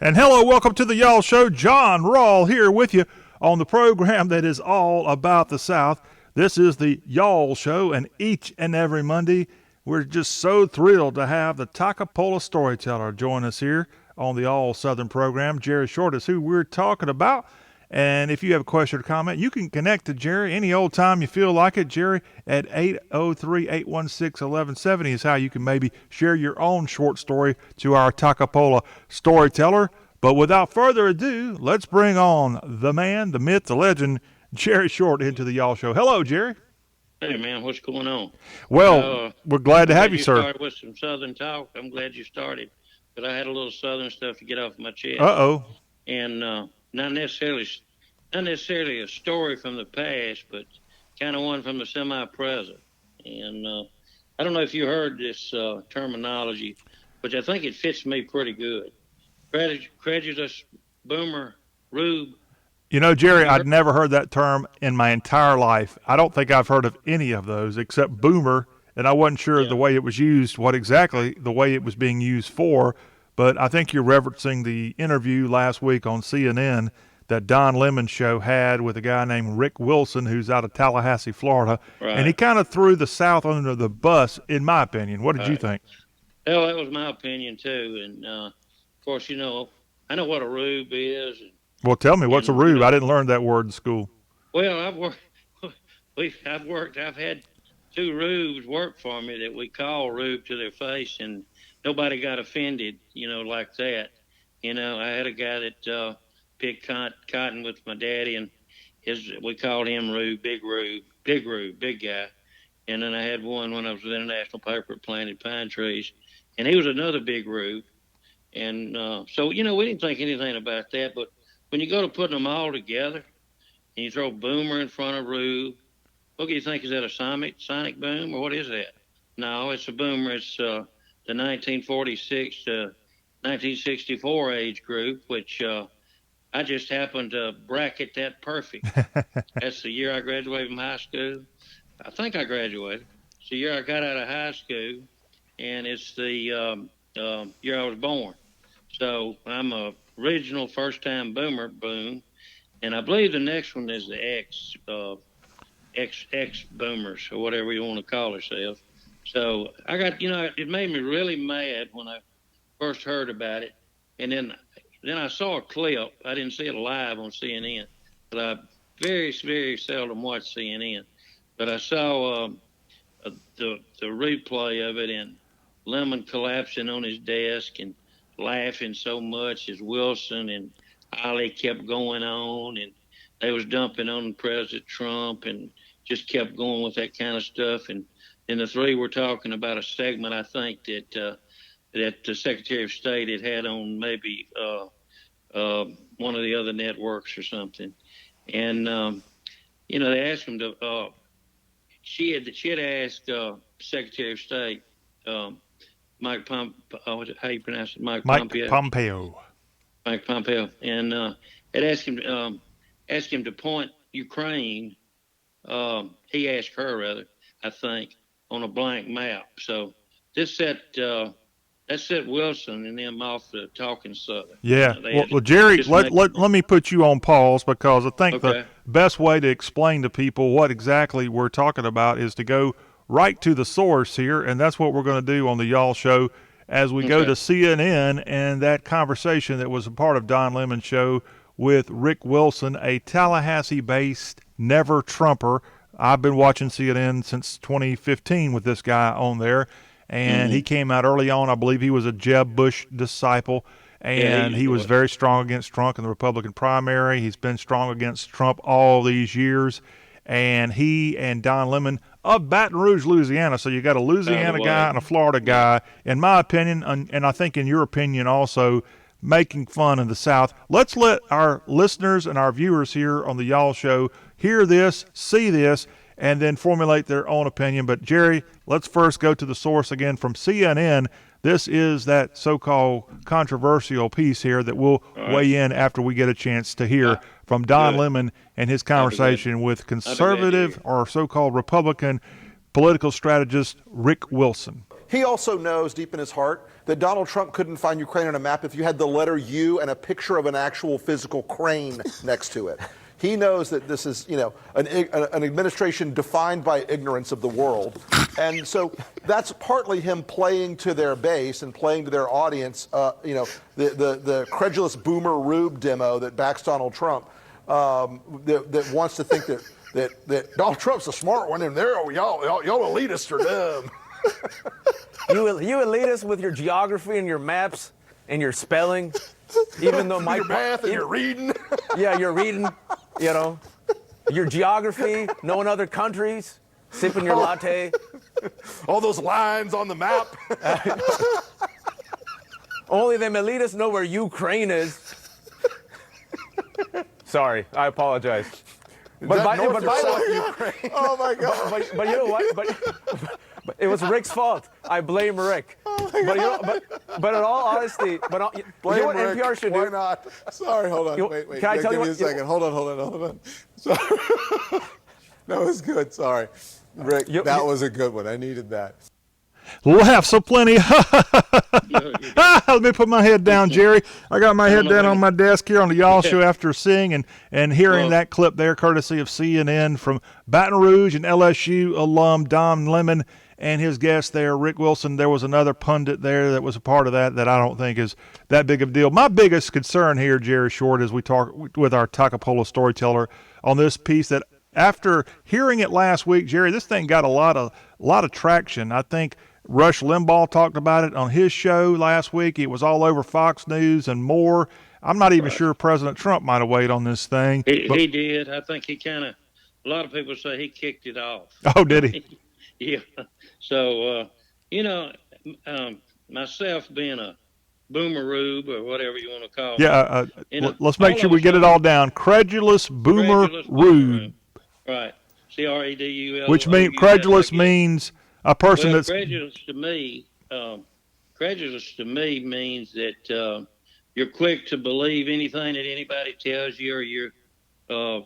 And hello, welcome to the Y'all Show. John Rawl here with you on the program that is all about the South. This is the Y'all Show, and each and every Monday, we're just so thrilled to have the Takapola storyteller join us here on the All Southern program. Jerry Short is who we're talking about. And if you have a question or comment, you can connect to Jerry any old time you feel like it. Jerry at 803-816-1170 is how you can maybe share your own short story to our Takapola storyteller. But without further ado, let's bring on the man, the myth, the legend, Jerry Short into the Y'all Show. Hello, Jerry. Hey, man, what's going on? Well, we're glad to have you, sir. Started with some Southern talk. I'm glad you started, but I had a little Southern stuff to get off my chest. Uh-oh. And not necessarily a story from the past, but kind of one from the semi-present. And I don't know if you heard this terminology, but I think it fits me pretty good. Credulous, boomer, Rube. You know, Jerry, I'd never heard that term in my entire life. I don't think I've heard of any of those except boomer, and I wasn't sure the way it was used, what exactly the way it was being used for. But I think you're referencing the interview last week on CNN that Don Lemon show had with a guy named Rick Wilson, who's out of Tallahassee, Florida. Right. And he kind of threw the South under the bus, in my opinion. What did you think? Well, that was my opinion, too. And, of course, you know, I know what a Rube is. Well, tell me, what's a Rube? I didn't learn that word in school. Well, I've had two Rubes work for me that we call Rube to their face, and nobody got offended, you know, like that. You know, I had a guy that picked cotton with my daddy, and we called him Rube, big guy. And then I had one when I was with the International Paper that planted pine trees, and he was another big Rube. And so, you know, we didn't think anything about that, but when you go to putting them all together and you throw Boomer in front of Rube, what do you think? Is that a sonic boom, or what is that? No, it's a Boomer. It's the 1946 to 1964 age group, which I just happened to bracket that perfect. That's the year I graduated from high school. I think I graduated. It's the year I got out of high school, and it's the year I was born. So I'm a original first-time Boomer boom, and I believe the next one is the X Boomers, or whatever you want to call ourselves. So I got, you know, it made me really mad when I first heard about it, and then I saw a clip. I didn't see it live on CNN, but I very, very seldom watch CNN. But I saw the replay of it, and Lemon collapsing on his desk and laughing so much as Wilson and Ollie kept going on, and they was dumping on President Trump and just kept going with that kind of stuff. And then the three were talking about a segment, I think, that the Secretary of State had on maybe one of the other networks or something. And, you know, they asked him to she had asked Secretary of State Mike how you pronounce it? Mike Pompeo. Mike Pompeo, and it asked him to point Ukraine. He asked her, rather, I think, on a blank map. So this set Wilson and them off the talking Southern. Yeah. Well, Jerry, let me put you on pause, because I think the best way to explain to people what exactly we're talking about is to go right to the source here, and that's what we're going to do on the Y'all Show as we go to CNN and that conversation that was a part of Don Lemon's show with Rick Wilson, a Tallahassee-based never-Trumper. I've been watching CNN since 2015 with this guy on there, and he came out early on. I believe he was a Jeb Bush disciple, and he was very strong against Trump in the Republican primary. He's been strong against Trump all these years, and he and Don Lemon of Baton Rouge, Louisiana. So you got a Louisiana guy and a Florida guy, in my opinion, and I think in your opinion also, making fun of the South. Let's let our listeners and our viewers here on the Y'all Show hear this, see this, and then formulate their own opinion. But Jerry, let's first go to the source again from CNN. This is that so-called controversial piece here that we'll weigh in after we get a chance to hear from Don Lemon and his conversation with conservative or so-called Republican political strategist Rick Wilson. he also knows deep in his heart that Donald Trump couldn't find Ukraine on a map if you had the letter U and a picture of an actual physical crane next to it. He knows that this is, an administration defined by ignorance of the world. And so that's partly him playing to their base and playing to their audience, the credulous boomer Rube demo that backs Donald Trump, that wants to think that Donald Trump's a smart one and y'all elitists are dumb. You elitists with your geography and your maps and your spelling, even though your math and your reading. Yeah, you're reading, your geography, knowing other countries, sipping your latte. All those lines on the map. Only them elitists know where Ukraine is. Sorry, I apologize. But Ukraine? Oh my God! But you know what? But it was Rick's fault. I blame Rick. But in all honesty, blame you know what Rick. NPR should Why do? not? Sorry, hold on. Wait. Can I tell you give what? me a second. Hold on. Sorry. That was good. Sorry, Rick. That was a good one. I needed that. Laughs aplenty. Let me put my head down, Jerry. I got my head down on my desk here on the Y'all Show after seeing and hearing that clip there, courtesy of CNN, from Baton Rouge and LSU alum Don Lemon and his guest there, Rick Wilson. There was another pundit there that was a part of that I don't think is that big of a deal. My biggest concern here, Jerry Short, as we talk with our Takapola storyteller on this piece, that after hearing it last week, Jerry, this thing got a lot of traction. I think Rush Limbaugh talked about it on his show last week. It was all over Fox News and more. I'm not even sure President Trump might have weighed on this thing. He did. I think he a lot of people say he kicked it off. Oh, did he? Yeah. So, myself being a boomer Rube or whatever you want to call it. Yeah, let's make sure we get it all down. Credulous boomer Rube. Right. Credul. Which credulous means a person that's credulous to me. Credulous to me means that you're quick to believe anything that anybody tells you, or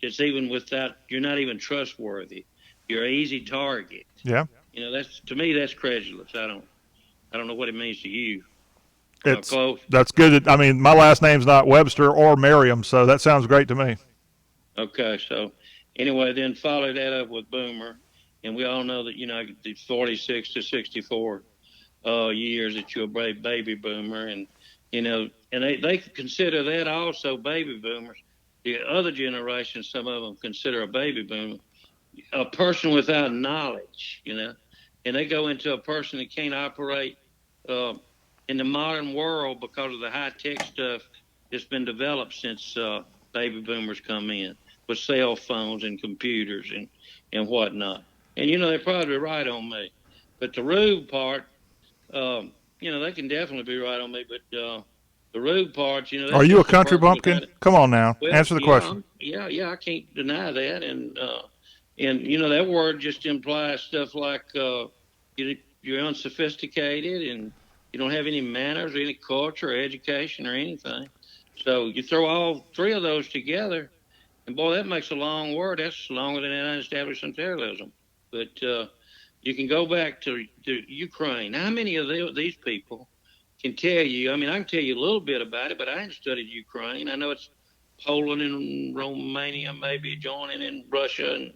it's even without, you're not even trustworthy. You're an easy target. Yeah. That's, to me, that's credulous. I don't know what it means to you. That's good. I mean, my last name's not Webster or Merriam, so that sounds great to me. Okay, so anyway, then follow that up with boomer, and we all know that the 46 to 64 years that you're a baby boomer, and and they consider that also baby boomers. The other generation, some of them consider a baby boomer a person without knowledge, and they go into a person that can't operate in the modern world because of the high-tech stuff that's been developed since baby boomers come in with cell phones and computers and whatnot. And, they're probably right on me. But the Rube part, they can definitely be right on me. But the Rube part, that's Are you a country bumpkin? Come on now. Answer the question. I can't deny that. And that word just implies stuff like you're unsophisticated and you don't have any manners or any culture or education or anything. So you throw all three of those together, and boy, that makes a long word. That's longer than anti-establishment terrorism. But you can go back to Ukraine. How many of these people can tell you? I mean, I can tell you a little bit about it, but I ain't studied Ukraine. I know it's Poland and Romania, maybe joining in Russia, and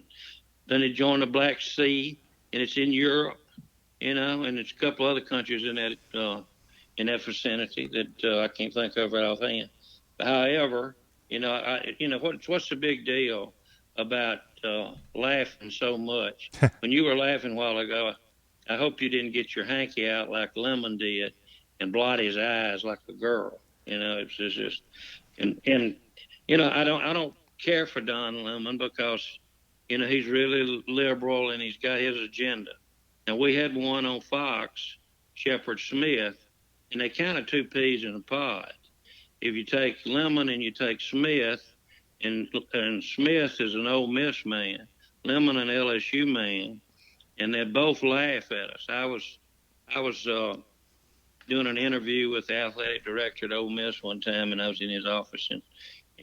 then it joined the Black Sea, and it's in Europe, and it's a couple other countries in that vicinity that I can't think of right offhand. However, what's the big deal about laughing so much? When you were laughing a while ago, I hope you didn't get your hanky out like Lemon did and blot his eyes like a girl. It's just, and I don't care for Don Lemon because he's really liberal and he's got his agenda. Now, we had one on Fox, Shepard Smith, and they kind of two peas in a pod. If you take Lemon and you take Smith, and Smith is an Ole Miss man, Lemon an LSU man, and they both laugh at us. I was doing an interview with the athletic director at Ole Miss one time, and I was in his office,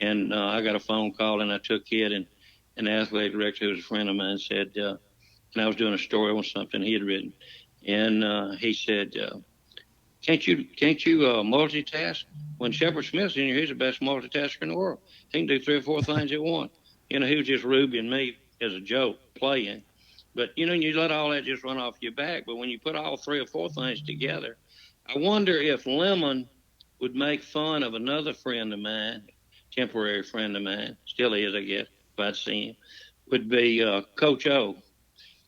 and I got a phone call, and I took it, and the athletic director, who was a friend of mine, said, and I was doing a story on something he had written, And he said, can't you multitask? When Shepard Smith's in here, he's the best multitasker in the world. He can do 3 or 4 things at once. He was just Rube me as a joke playing. But, you let all that just run off your back. But when you put all 3 or 4 things together, I wonder if Lemon would make fun of another friend of mine, temporary friend of mine, still is, I guess, if I'd see him, would be Coach O.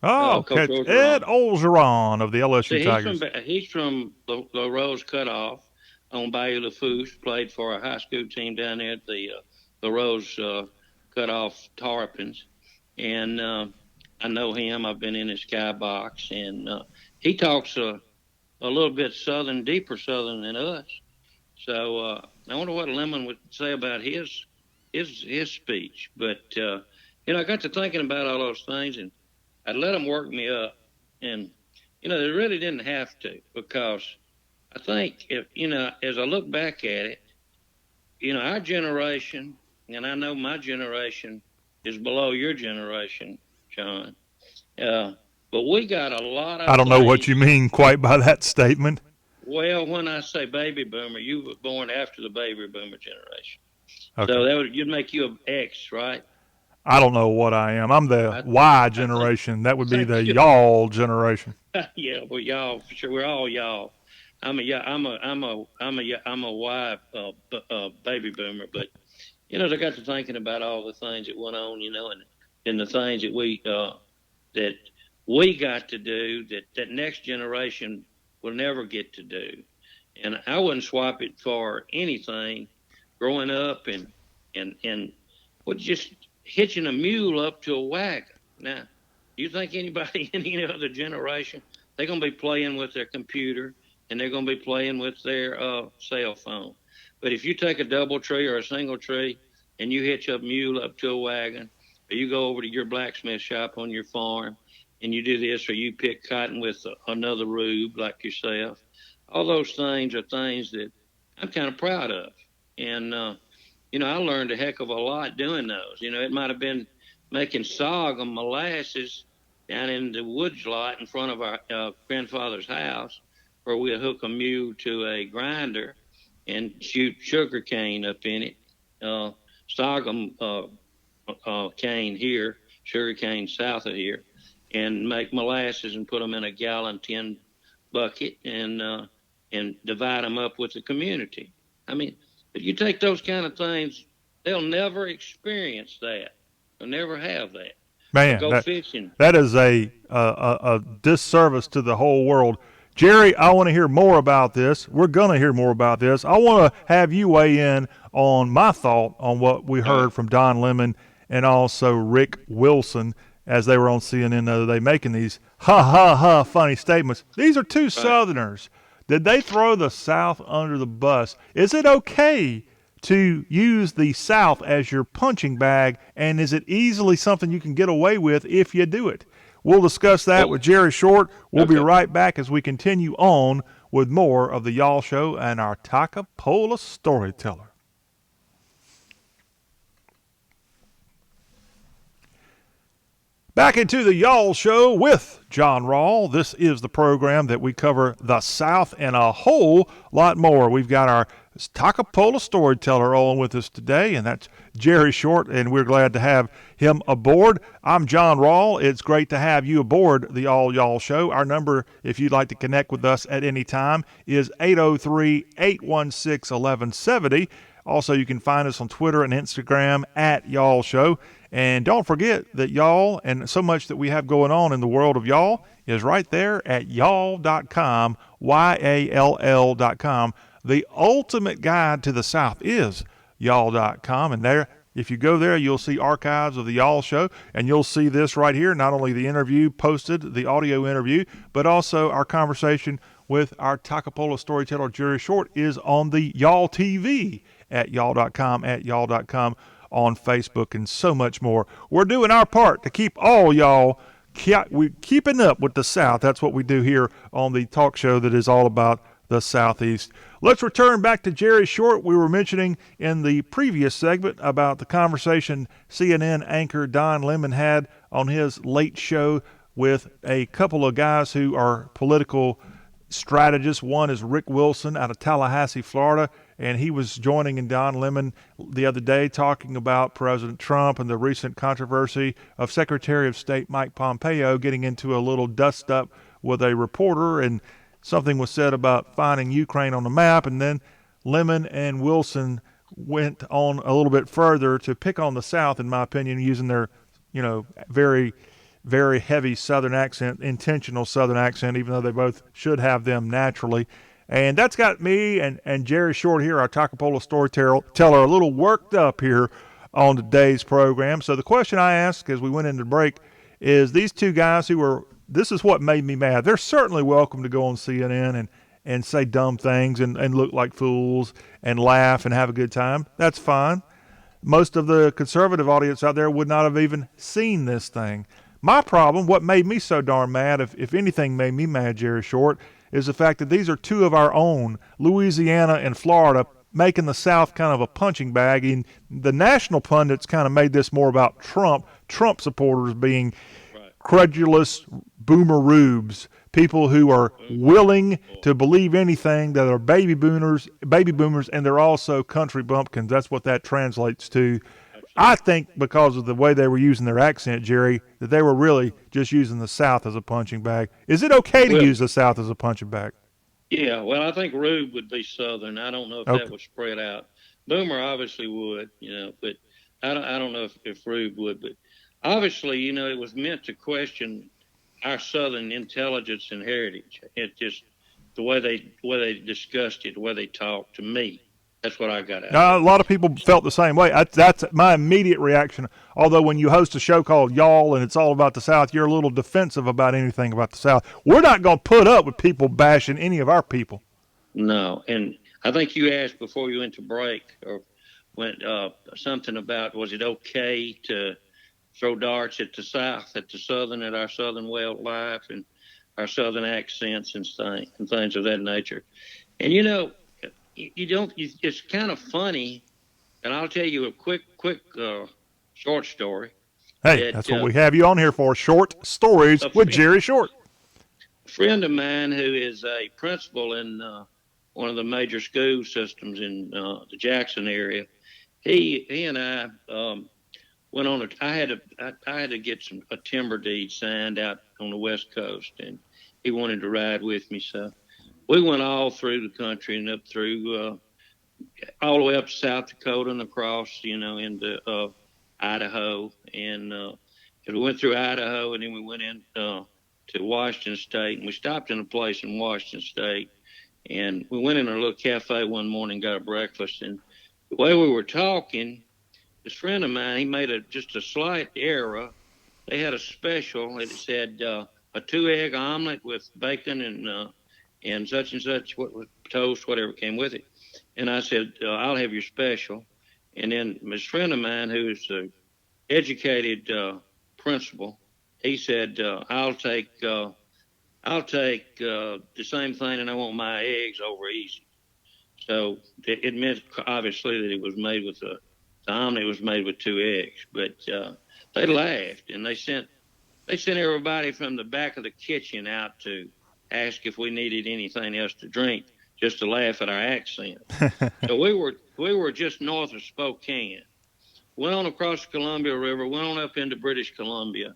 Oh, Coach Ed Orgeron of the LSU Tigers. He's from the Rose Cutoff on Bayou Lafourche, played for a high school team down there at the Rose Cutoff Tarpons. And I know him. I've been in his skybox. And he talks a little bit Southern, deeper Southern than us. So I wonder what Lemon would say about his speech. But, I got to thinking about all those things, and I'd let them work me up. And, they really didn't have to, because I think if, as I look back at it, our generation, and I know my generation is below your generation, John, but we got a lot of I don't know what you mean quite by that statement. Well, when I say baby boomer, you were born after the baby boomer generation. Okay. So you'd make you an X, right? I don't know what I am. I'm the Y generation. That would be the y'all generation. Yeah, well, y'all, for sure, we're all y'all. I'm a Y baby boomer, but I got to thinking about all the things that went on, and the things that we got to do that next generation will never get to do. And I wouldn't swap it for anything. Growing up and just hitching a mule up to a wagon. Now, you think anybody in any other generation, they're going to be playing with their computer and they're going to be playing with their cell phone. But if you take a double tree or a single tree and you hitch a mule up to a wagon, or you go over to your blacksmith shop on your farm and you do this, or you pick cotton with another Rube like yourself, all those things are things that I'm kind of proud of. And, I learned a heck of a lot doing those. It might have been making sorghum molasses down in the woods lot in front of our grandfather's house, where we'd hook a mule to a grinder and shoot sugar cane up in it. Sorghum cane here, sugar cane south of here, and make molasses and put them in a gallon tin bucket and divide them up with the community. I mean, if you take those kind of things, they'll never experience that. They'll never have that. Man, go fishing. That is a disservice to the whole world. Jerry, I want to hear more about this. We're going to hear more about this. I want to have you weigh in on my thought on what we heard from Don Lemon and also Rick Wilson as they were on CNN the other day making these funny statements. These are two Southerners. Did they throw the South under the bus? Is it okay to use the South as your punching bag, and is it easily something you can get away with if you do it? We'll discuss that with Jerry Short. We'll be right back as we continue on with more of the Y'all Show and our Takapola storyteller. Back into the Y'all Show with John Rawl. This is the program that we cover the South and a whole lot more. We've got our Takapola storyteller on with us today, and that's Jerry Short, and we're glad to have him aboard. I'm John Rawl. It's great to have you aboard the All Y'all Show. Our number, if you'd like to connect with us at any time, is 803-816-1170. Also, you can find us on Twitter and Instagram at Y'all Show. And don't forget that y'all and so much that we have going on in the world of y'all is right there at y'all.com, YALL.com. The ultimate guide to the South is y'all.com. And there, if you go there, you'll see archives of the Y'all Show, and you'll see this right here, not only the interview posted, the audio interview, but also our conversation with our Takapola storyteller, Jerry Short, is on the Y'all TV at y'all.com, on Facebook, and so much more. We're doing our part to keep all y'all keeping up with the South. That's what we do here on the talk show that is all about the Southeast. Let's return back to Jerry Short. We were mentioning in the previous segment about the conversation CNN anchor Don Lemon had on his late show with a couple of guys who are political strategists. One is Rick Wilson out of Tallahassee, Florida, and he was joining in Don Lemon the other day talking about President Trump and the recent controversy of Secretary of State Mike Pompeo getting into a little dust-up with a reporter, and something was said about finding Ukraine on the map, and then Lemon and Wilson went on a little bit further to pick on the South, in my opinion, using their, very, very heavy Southern accent, intentional Southern accent, even though they both should have them naturally. And that's got me and Jerry Short here, our Tacopolo storyteller, a little worked up here on today's program. So the question I asked as we went into break is, these two guys this is what made me mad. They're certainly welcome to go on CNN and say dumb things and look like fools and laugh and have a good time. That's fine. Most of the conservative audience out there would not have even seen this thing. My problem, what made me so darn mad, if anything made me mad, Jerry Short, is the fact that these are two of our own, Louisiana and Florida, making the South kind of a punching bag. And the national pundits kind of made this more about Trump supporters being credulous boomer rubes, people who are willing to believe anything, that are baby boomers, and they're also country bumpkins. That's what that translates to. I think because of the way they were using their accent, Jerry, that they were really just using the South as a punching bag. Is it okay to use the South as a punching bag? Yeah, well, I think Rube would be Southern. I don't know if that would spread out. Boomer obviously would, but I don't know if Rube would. But obviously, it was meant to question our Southern intelligence and heritage. It just the way they discussed it, the way they talked to me. That's what I got out of it. A lot of people felt the same way. That's my immediate reaction. Although when you host a show called Y'all and it's all about the South, you're a little defensive about anything about the South. We're not going to put up with people bashing any of our people. No, and I think you asked before you went to break, or went something about, was it okay to throw darts at the South, at the Southern, at our Southern way of life and our Southern accents and things of that nature. And it's kind of funny, and I'll tell you a quick short story. Hey, that's what we have you on here for, short stories with Jerry Short. A friend of mine who is a principal in one of the major school systems in the Jackson area, he and I went on I had to get a timber deed signed out on the West Coast, and he wanted to ride with me, so we went all through the country and up through all the way up to South Dakota and across, into Idaho. And we went through Idaho, and then we went in to Washington State, and we stopped in a place in Washington State. And we went in a little cafe one morning, got a breakfast. And the way we were talking, this friend of mine, he made just a slight error. They had a special. It said a 2-egg omelet with bacon and such and such, with toast, whatever came with it. And I said, I'll have your special. And then this friend of mine, who is an educated principal, he said, I'll take the same thing, and I want my eggs over easy. So it meant, obviously, that it was made with the omelet was made with 2 eggs. But they laughed, and they sent everybody from the back of the kitchen out to ask if we needed anything else to drink, just to laugh at our accent. So we were just north of Spokane. Went on across the Columbia River, went on up into British Columbia,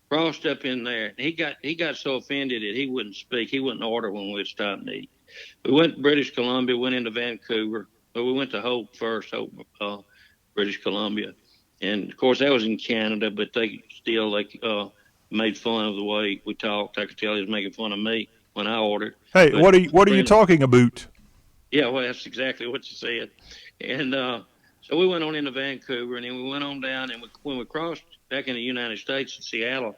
crossed up in there. He got so offended that he wouldn't speak. He wouldn't order when we'd stop and eat. We went to British Columbia, went into Vancouver. But we went to Hope first, British Columbia. And, of course, that was in Canada, but they still made fun of the way we talked. I could tell he was making fun of me when I ordered. Hey, but what are you talking about? Yeah, well, that's exactly what you said. And so we went on into Vancouver, and then we went on down, and when we crossed back in the United States in Seattle,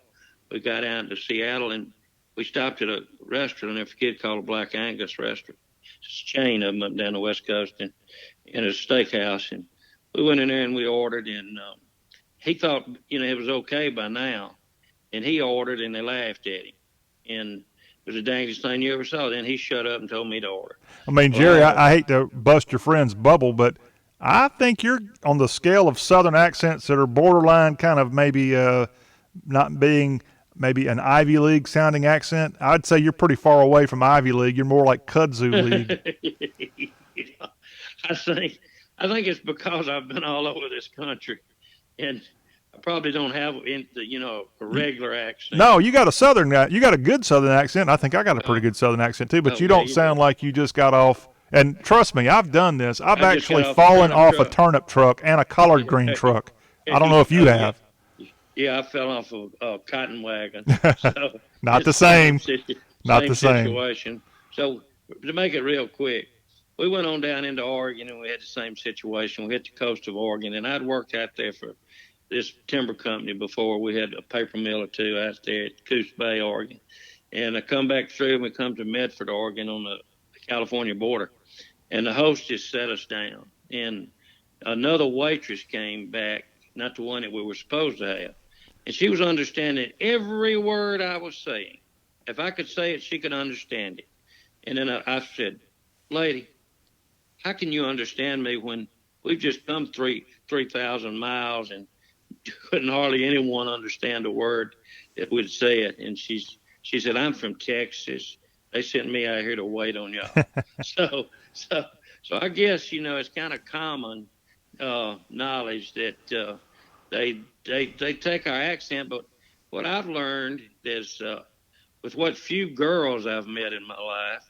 we got out to Seattle, and we stopped at a restaurant, I forget, called a Black Angus restaurant. It's a chain of them up down the West Coast, and a steakhouse. And we went in there, and we ordered, and he thought, it was okay by now. And he ordered, and they laughed at him. And it was the dangest thing you ever saw. Then he shut up and told me to order. I mean, Jerry, I hate to bust your friend's bubble, but I think you're on the scale of Southern accents that are borderline kind of maybe not being maybe an Ivy League sounding accent. I'd say you're pretty far away from Ivy League. You're more like Kudzu League. I think it's because I've been all over this country, and I probably don't have a regular accent. No, you got a good Southern accent. I think I got a pretty good Southern accent too, but you don't sound like you just got off. And trust me, I've done this. I've actually fallen off a turnip truck and a collard green truck. I don't know if you have. Yeah, I fell off a cotton wagon. So Not the same. Not the same situation. So to make it real quick, we went on down into Oregon, and we had the same situation. We hit the coast of Oregon, and I'd worked out there for this timber company before. We had a paper mill or two out there at Coos Bay, Oregon. And I come back through, and we come to Medford, Oregon on the California border. And the hostess set us down. And another waitress came back, not the one that we were supposed to have. And she was understanding every word I was saying. If I could say it, she could understand it. And then I said, lady, how can you understand me when we've just come 3,000 miles and couldn't hardly anyone understand a word that we'd say it? And she said, I'm from Texas. They sent me out here to wait on y'all. So I guess, it's kind of common knowledge that they take our accent. But what I've learned is with what few girls I've met in my life,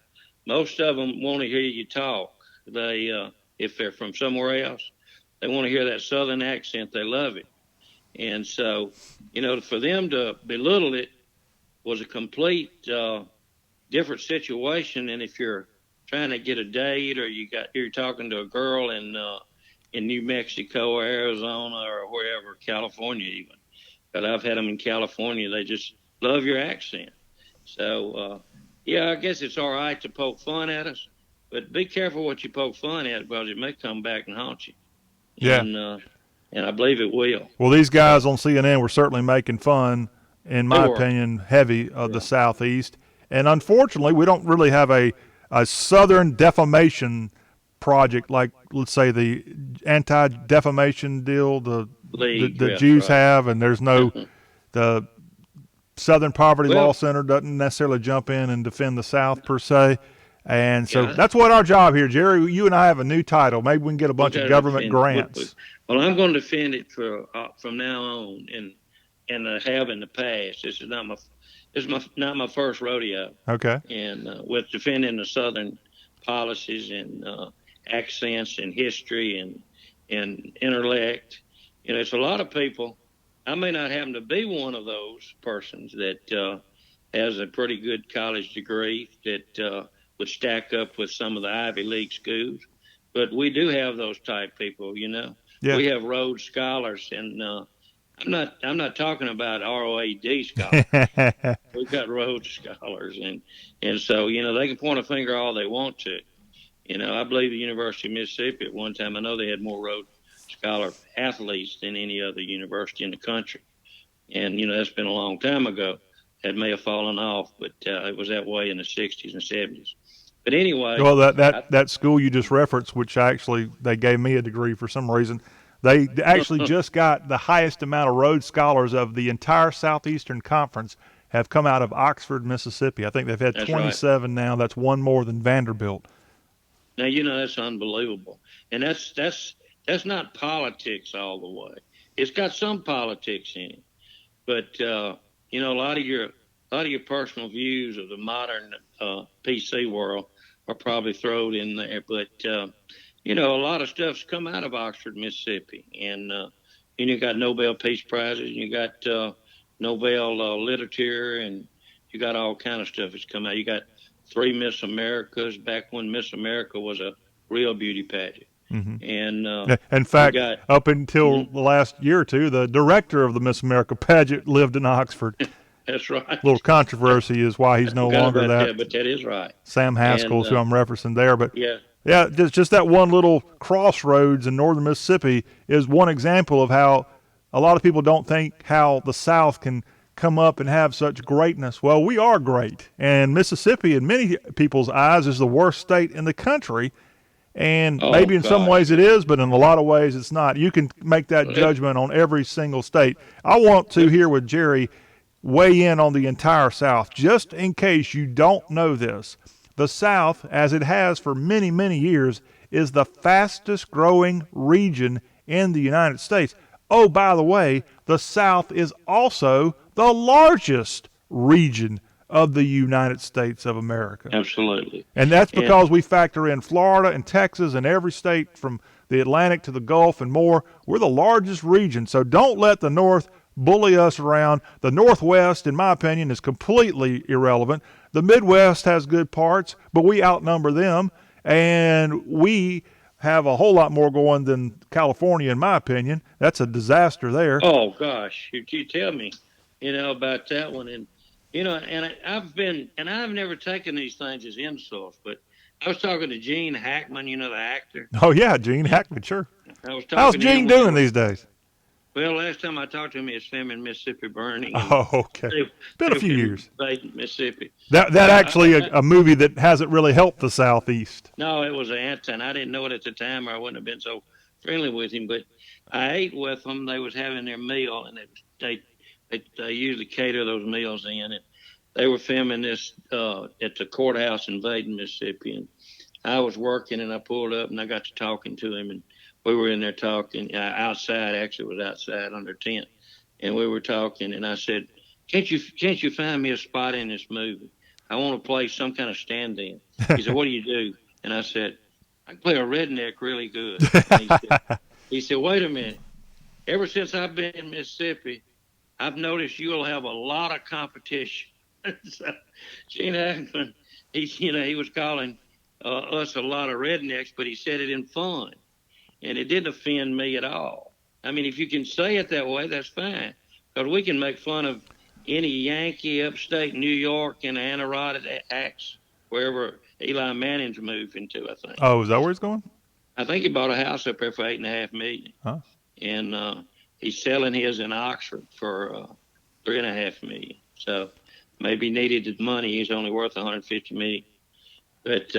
most of them want to hear you talk. They, if they're from somewhere else, they want to hear that Southern accent. They love it. And so, for them to belittle it was a complete different situation. And if you're trying to get a date, or you're talking to a girl in New Mexico or Arizona or wherever, California even, but I've had them in California, they just love your accent. So I guess it's all right to poke fun at us, but be careful what you poke fun at, because it may come back and haunt you. Yeah. And I believe it will. Well, these guys on CNN were certainly making fun, in my opinion, heavy of the Southeast. And unfortunately, we don't really have a Southern defamation project like, let's say, the anti-defamation deal the Jews have, and there's no the Southern Poverty Law Center doesn't necessarily jump in and defend the South per se. And so that's what our job here, Jerry. You and I have a new title. Maybe we can get a bunch of government grants. Well, I'm going to defend it from now on, and I have in the past. This is not my first rodeo. Okay. And with defending the Southern policies and accents and history and intellect, it's a lot of people. I may not happen to be one of those persons that has a pretty good college degree that would stack up with some of the Ivy League schools, but we do have those type people. Yeah. We have Rhodes Scholars, and I'm not talking about ROAD scholars. We've got Rhodes Scholars, and so they can point a finger all they want to. I believe the University of Mississippi at one time, I know they had more Rhodes Scholar athletes than any other university in the country, and that's been a long time ago. That may have fallen off, but it was that way in the 60s and 70s. But anyway, well, that school you just referenced, which actually they gave me a degree for some reason, they actually just got the highest amount of Rhodes Scholars of the entire Southeastern Conference have come out of Oxford, Mississippi. I think they've had 27 now. That's one more than Vanderbilt. Now that's unbelievable, and that's not politics all the way. It's got some politics in it, but a lot of your personal views of the modern PC world are probably thrown in there. But a lot of stuff's come out of Oxford, Mississippi, and you got Nobel Peace Prizes, and you got Nobel Literature, and you got all kind of stuff that's come out. You got 3 Miss Americas back when Miss America was a real beauty pageant. Mm-hmm. And in fact, up until the last year or two, the director of the Miss America pageant lived in Oxford. That's right. A little controversy is why he's no longer that. But that is right. Sam Haskell's who I'm referencing there. But yeah, just that one little crossroads in northern Mississippi is one example of how a lot of people don't think how the South can come up and have such greatness. Well, we are great. And Mississippi, in many people's eyes, is the worst state in the country. And maybe in some ways it is, but in a lot of ways it's not. You can make that judgment on every single state. I want to, here with Jerry, weigh in on the entire South. Just in case you don't know this, the South, as it has for many, many years, is the fastest growing region in the United States. Oh, by the way, the South is also the largest region of the United States of America. Absolutely. And that's because we factor in Florida and Texas and every state from the Atlantic to the Gulf and more. We're the largest region. So don't let the North bully us around. The Northwest, in my opinion, is completely irrelevant. The Midwest has good parts, but we outnumber them. And we have a whole lot more going than California, in my opinion. That's a disaster there. Oh, gosh. You tell me, about that one. And, I've never taken these things as insults, but I was talking to Gene Hackman, the actor. Oh, yeah, Gene Hackman, sure. How's Gene doing these days? Well, last time I talked to him, he was filming Mississippi Burning. Oh, okay. Been a few years. Mississippi. That actually a movie that hasn't really helped the Southeast. No, it was and I didn't know it at the time, or I wouldn't have been so friendly with him. But I ate with them. They was having their meal, and they usually cater those meals in. And they were filming this at the courthouse in Vaden, Mississippi. And I was working, and I pulled up, and I got to talking to him, and we were in there talking outside. Actually, it was outside under tent, and we were talking. And I said, "Can't you find me a spot in this movie? I want to play some kind of stand-in." He said, "What do you do?" And I said, "I can play a redneck really good." And he said, "Wait a minute. Ever since I've been in Mississippi, I've noticed you'll have a lot of competition." So, Gene Hackman, he was calling us a lot of rednecks, but he said it in fun. And it didn't offend me at all. I mean, if you can say it that way, that's fine. Because we can make fun of any Yankee upstate New York in Anarod acts, wherever Eli Manning's moving to, I think. Oh, is that where he's going? I think he bought a house up there for $8.5 million. Huh? And he's selling his in Oxford for $3.5 million. So maybe he needed the money. He's only worth $150 million. But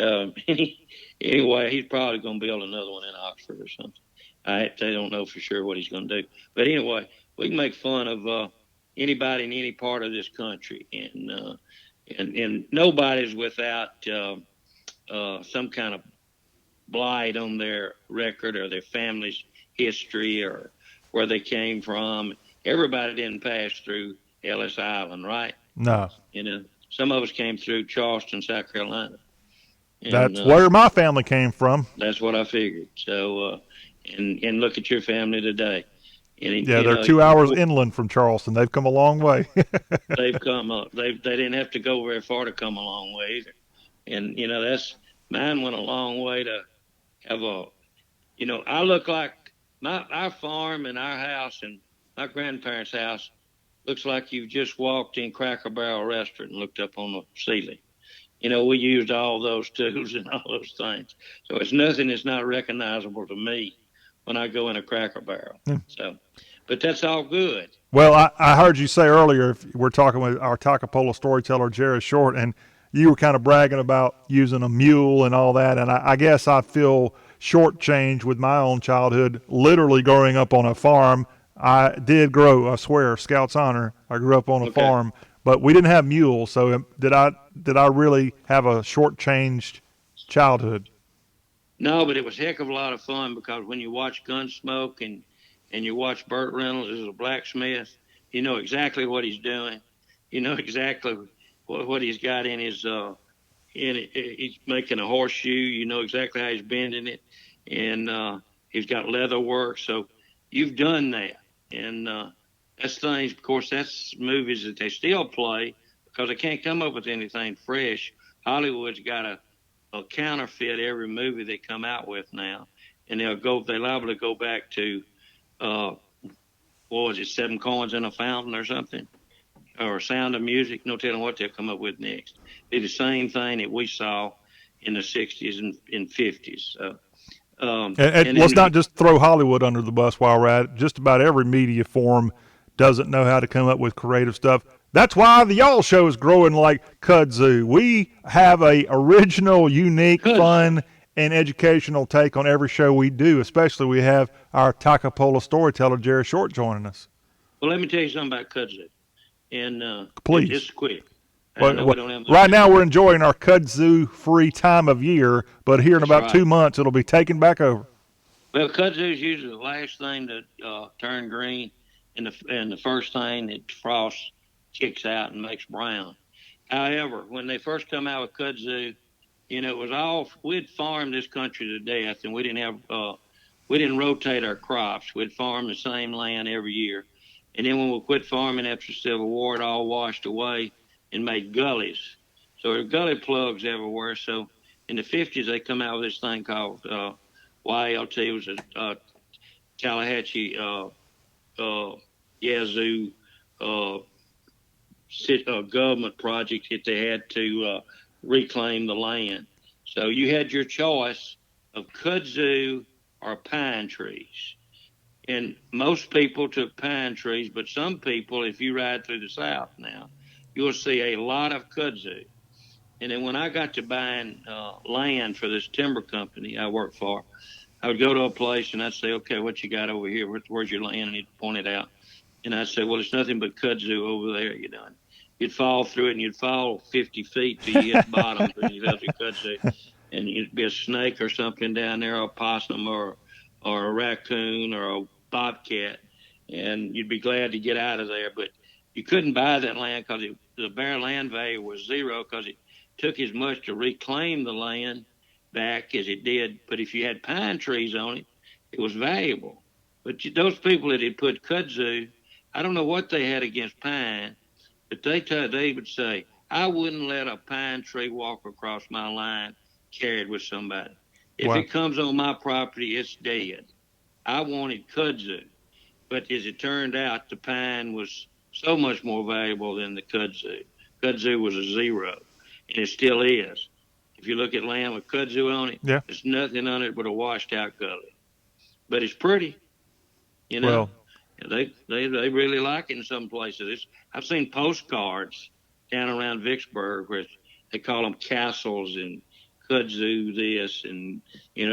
anyway, he's probably going to build another one in Oxford or something. They don't know for sure what he's going to do. But anyway, we can make fun of anybody in any part of this country, and nobody's without some kind of blight on their record or their family's history or where they came from. Everybody didn't pass through Ellis Island, right? No. Some of us came through Charleston, South Carolina. And, that's where my family came from. That's what I figured. So, and look at your family today. And, they're 2 hours inland from Charleston. They've come a long way. They've come up. They didn't have to go very far to come a long way either. And mine went a long way to have I look like our farm and our house and my grandparents' house looks like you've just walked in Cracker Barrel restaurant and looked up on the ceiling. We used all those tools and all those things. So it's nothing that's not recognizable to me when I go in a Cracker Barrel. So, but that's all good. Well, I heard you say earlier, we're talking with our Takapola storyteller, Jerry Short, and you were kind of bragging about using a mule and all that. And I guess I feel shortchanged with my own childhood, literally growing up on a farm. I did grow, I swear, Scout's honor. I grew up on a farm. But we didn't have mules, so did I really have a shortchanged childhood? No, but it was a heck of a lot of fun because when you watch Gunsmoke and you watch Burt Reynolds as a blacksmith, you know exactly what he's doing. You know exactly what he's got in his he's making a horseshoe. You know exactly how he's bending it, and he's got leather work. So you've done that, and that's things, of course, that's movies that they still play because they can't come up with anything fresh. Hollywood's got a counterfeit every movie they come out with now. And they're liable to go back to, what was it, 7 Coins in a Fountain or something? Or Sound of Music. No telling what they'll come up with next. Be the same thing that we saw in the 60s and 50s. So, and let's not just throw Hollywood under the bus while we're at it. Just about every media form doesn't know how to come up with creative stuff. That's why the Y'all Show is growing like kudzu. We have a original, unique, fun, and educational take on every show we do, especially we have our Takapola storyteller, Jerry Short, joining us. Well, let me tell you something about kudzu. and Please. it's quick. Right now we're enjoying our kudzu-free time of year, but here in about 2 months it'll be taken back over. Well, kudzu is usually the last thing to turn green, and the first thing that frost kicks out and makes brown. However, when they first come out with kudzu, it was we'd farmed this country to death, and we didn't rotate our crops. We'd farm the same land every year, and then when we quit farming after the Civil War, it all washed away and made gullies. So there were gully plugs everywhere. So in the 50s, they come out with this thing called YLT. It was a Tallahassee Yazoo government project that they had to reclaim the land. So you had your choice of kudzu or pine trees. And most people took pine trees, but some people, if you ride through the South now, you'll see a lot of kudzu. And then when I got to buying land for this timber company I work for, I would go to a place and I'd say, okay, what you got over here? Where's your land? And he'd point it out. And I'd say, well, it's nothing but kudzu over there, You'd fall through it and you'd fall 50 feet till you hit the bottom because you felt your kudzu. And you'd be a snake or something down there, or a possum or a raccoon or a bobcat. And you'd be glad to get out of there. But you couldn't buy that land because the bare land value was zero because it took as much to reclaim the land back as it did. But if you had pine trees on it, it was valuable. But those people that had put kudzu, I don't know what they had against pine, but they would say, I wouldn't let a pine tree walk across my line carried with somebody. If it comes on my property, it's dead. I wanted kudzu. But as it turned out, the pine was so much more valuable than the kudzu. Kudzu was a zero, and it still is. If you look at land with kudzu on it, there's nothing on it but a washed out gully. But it's pretty, Well, They really like it in some places. I've seen postcards down around Vicksburg where they call them castles and kudzu this and,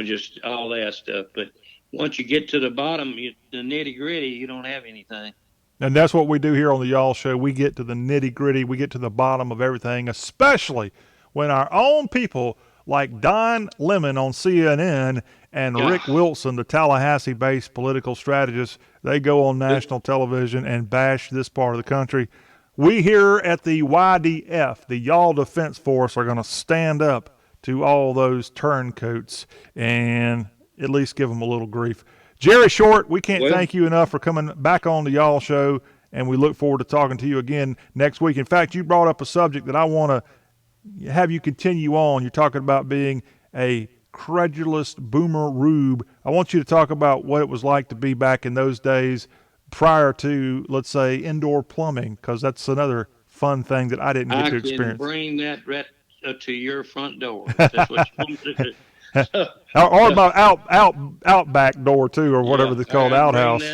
just all that stuff. But once you get to the bottom, the nitty gritty, you don't have anything. And that's what we do here on the Y'all Show. We get to the nitty gritty. We get to the bottom of everything, especially when our own people like Don Lemon on CNN and Rick Wilson, the Tallahassee-based political strategist, they go on national television and bash this part of the country. We here at the YDF, the Y'all Defense Force, are going to stand up to all those turncoats and at least give them a little grief. Jerry Short, we can't thank you enough for coming back on the Y'all Show, and we look forward to talking to you again next week. In fact, you brought up a subject that I want to have you continue on. You're talking about being a credulous boomer Rube. I want you to talk about what it was like to be back in those days prior to, let's say, indoor plumbing, because that's another fun thing that I didn't get to experience. I can bring that right to your front door. If that's what you want to do. Or about out back door too, or whatever they call outhouse.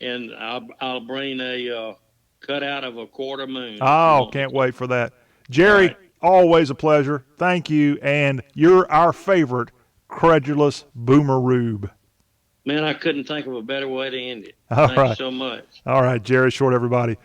And I'll bring a cutout of a quarter moon. Oh, can't wait for that, Jerry. Always a pleasure. Thank you, and you're our favorite credulous boomer Rube. Man, I couldn't think of a better way to end it. Thank you so much. All right, Jerry Short, everybody.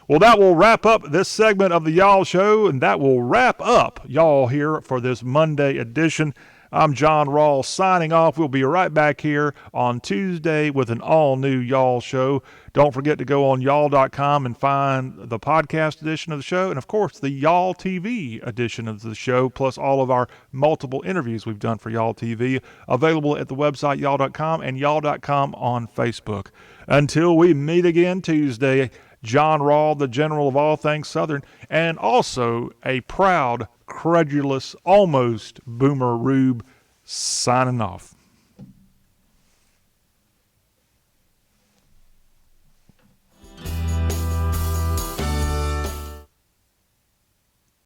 Well, that will wrap up this segment of the Y'all Show, and that will wrap up y'all here for this Monday edition. I'm John Rawls signing off. We'll be right back here on Tuesday with an all-new Y'all Show. Don't forget to go on y'all.com and find the podcast edition of the show and, of course, the Y'all TV edition of the show, plus all of our multiple interviews we've done for Y'all TV, available at the website y'all.com and y'all.com on Facebook. Until we meet again Tuesday, John Rawl, the general of all things Southern, and also a proud, credulous, almost boomer Rube, signing off.